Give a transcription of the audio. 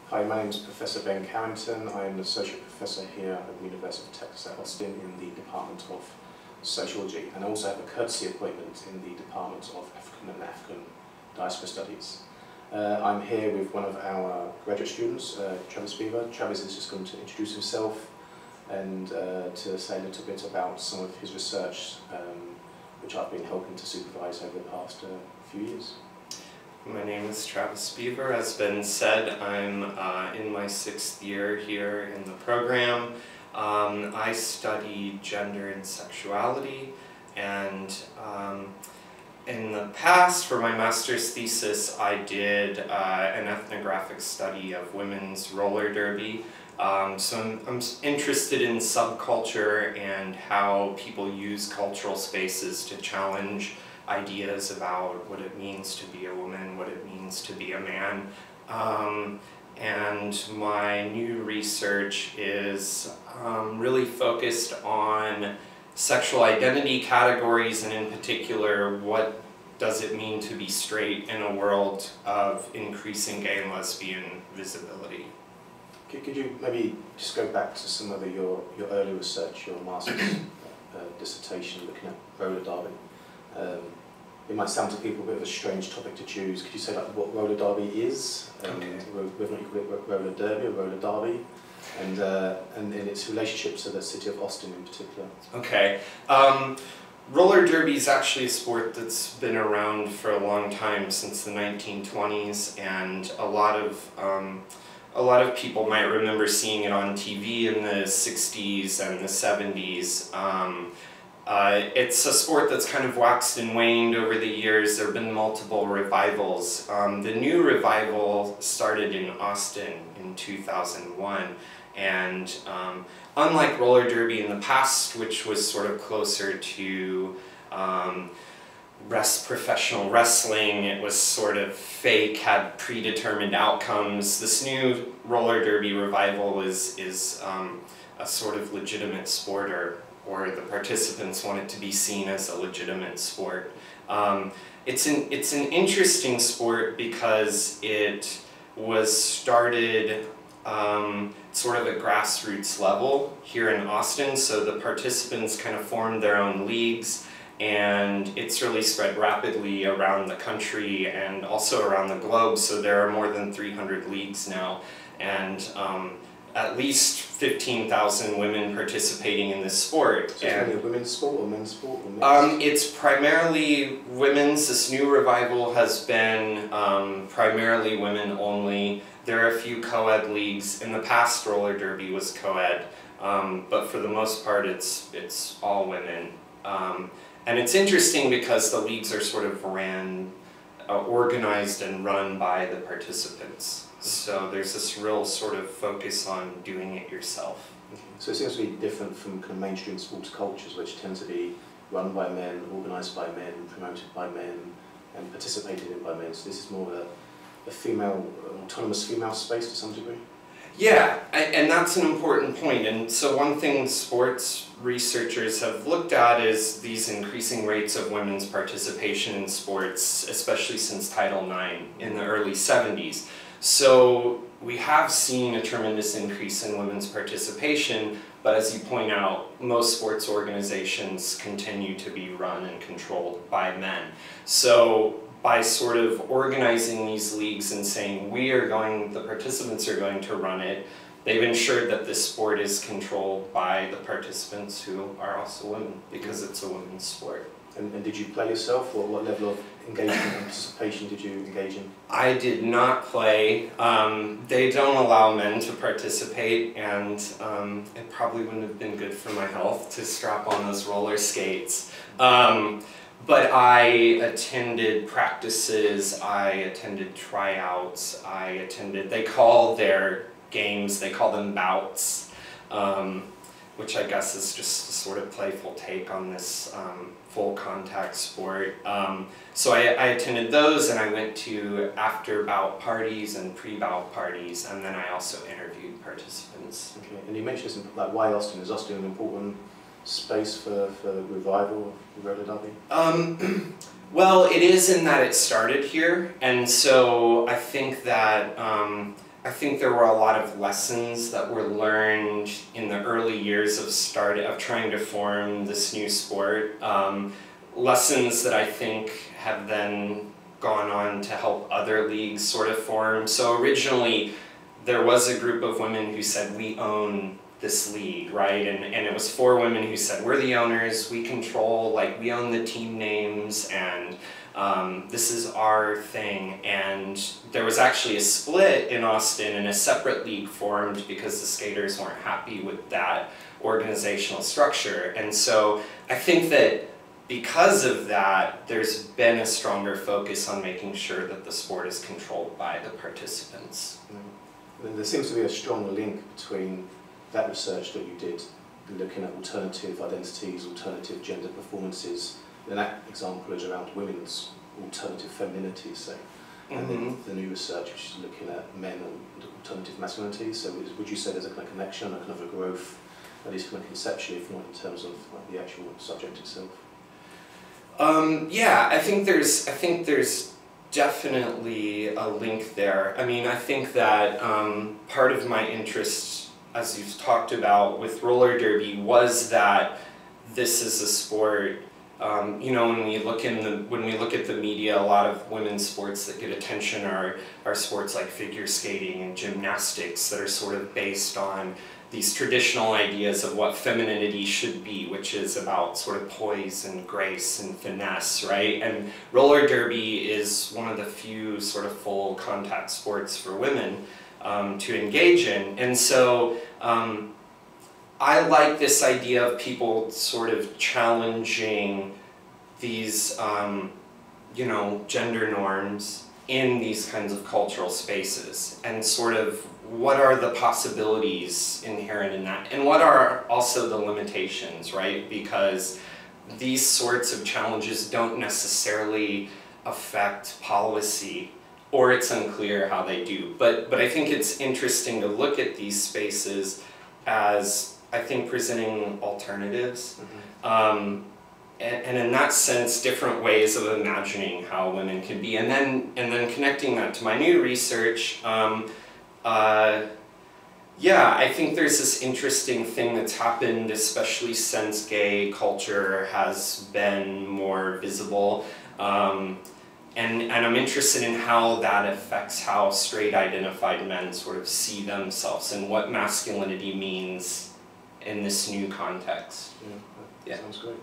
Hi, my name is Professor Ben Carrington. I am an Associate Professor here at the University of Texas at Austin in the Department of Sociology, and I also have a courtesy appointment in the Department of African and African Diaspora Studies. I'm here with one of our graduate students, Travis Beaver. Travis is just going to introduce himself and to say a little bit about some of his research, which I've been helping to supervise over the past few years. My name is Travis Beaver. As Ben said, I'm in my 6th year here in the program. I study gender and sexuality, and in the past, for my master's thesis, I did an ethnographic study of women's roller derby. So I'm interested in subculture and how people use cultural spaces to challenge ideas about what it means to be a woman, what it means to be a man. And my new research is really focused on sexual identity categories, and in particular, what does it mean to be straight in a world of increasing gay and lesbian visibility. Could you maybe just go back to some of your early research, your master's dissertation looking at roller derby? It might sound to people a bit of a strange topic to choose. Could you say like what roller derby is, whether or not you call it roller derby or roller derby, and in its relationship to the city of Austin in particular? Okay. Roller derby is actually a sport that's been around for a long time, since the 1920s, and a lot of people might remember seeing it on TV in the 60s and the 70s. It's a sport that's kind of waxed and waned over the years. There have been multiple revivals. The new revival started in Austin in 2001, and unlike roller derby in the past, which was sort of closer to professional wrestling, it was sort of fake, had predetermined outcomes. This new roller derby revival is a sort of legitimate sport, or the participants want it to be seen as a legitimate sport. It's an interesting sport because it was started sort of at grassroots level here in Austin, so the participants kind of formed their own leagues, and it's really spread rapidly around the country and also around the globe. So there are more than 300 leagues now, and at least 15,000 women participating in this sport. So is it a women's sport or men's sport? Or mixed? It's primarily women's. This new revival has been primarily women only. There are a few co-ed leagues. In the past, roller derby was co-ed, but for the most part, it's all women. And it's interesting because the leagues are sort of organized and run by the participants. So there's this real sort of focus on doing it yourself. So it seems to be different from kind of mainstream sports cultures, which tend to be run by men, organised by men, promoted by men, and participated in by men. So this is more of a female, autonomous female space to some degree? Yeah, and that's an important point. And so one thing sports researchers have looked at is these increasing rates of women's participation in sports, especially since Title IX in the early 70s. So we have seen a tremendous increase in women's participation, but as you point out, most sports organizations continue to be run and controlled by men. So by sort of organizing these leagues and saying the participants are going to run it, they've ensured that this sport is controlled by the participants who are also women, because it's a women's sport. And did you play yourself, or what level of engagement and participation did you engage in? I did not play. They don't allow men to participate, and it probably wouldn't have been good for my health to strap on those roller skates. But I attended practices, I attended tryouts, they call their games, they call them bouts, which I guess is just a sort of playful take on this full contact sport. So I attended those, and I went to after bout parties and pre-bout parties, and then I also interviewed participants. Okay, and you mentioned this, like, why Austin? Is Austin an important space for revival of roller derby? Well, it is in that it started here, and so I think that I think there were a lot of lessons that were learned in the early years of trying to form this new sport. Lessons that I think have then gone on to help other leagues sort of form. So originally there was a group of women who said, we own this league, right? And it was 4 women who said, we're the owners, we control, like, we own the team names, and this is our thing. And there was actually a split in Austin and a separate league formed because the skaters weren't happy with that organizational structure. And so I think that because of that, there's been a stronger focus on making sure that the sport is controlled by the participants. There seems to be a strong link between that research that you did, looking at alternative identities, alternative gender performances. And that example is around women's alternative femininity, say. And then the new research, which is looking at men and alternative masculinities. So would you say there's a kind of connection, a kind of a growth, at least kind of conceptually, if not in terms of like, the actual subject itself? Yeah, I think there's definitely a link there. I mean, I think that part of my interest, as you've talked about with roller derby, was that this is a sport. You know, when we look at the media, a lot of women's sports that get attention are sports like figure skating and gymnastics that are sort of based on these traditional ideas of what femininity should be, which is about sort of poise and grace and finesse, right? And roller derby is one of the few sort of full contact sports for women to engage in. And so I like this idea of people sort of challenging these, you know, gender norms in these kinds of cultural spaces, and sort of what are the possibilities inherent in that, and what are also the limitations, right? Because these sorts of challenges don't necessarily affect policy, or it's unclear how they do. But I think it's interesting to look at these spaces as, I think, presenting alternatives. And in that sense, different ways of imagining how women can be. And then connecting that to my new research, yeah, I think there's this interesting thing that's happened, especially since gay culture has been more visible. And I'm interested in how that affects how straight identified men sort of see themselves and what masculinity means in this new context. Yeah, that sounds great.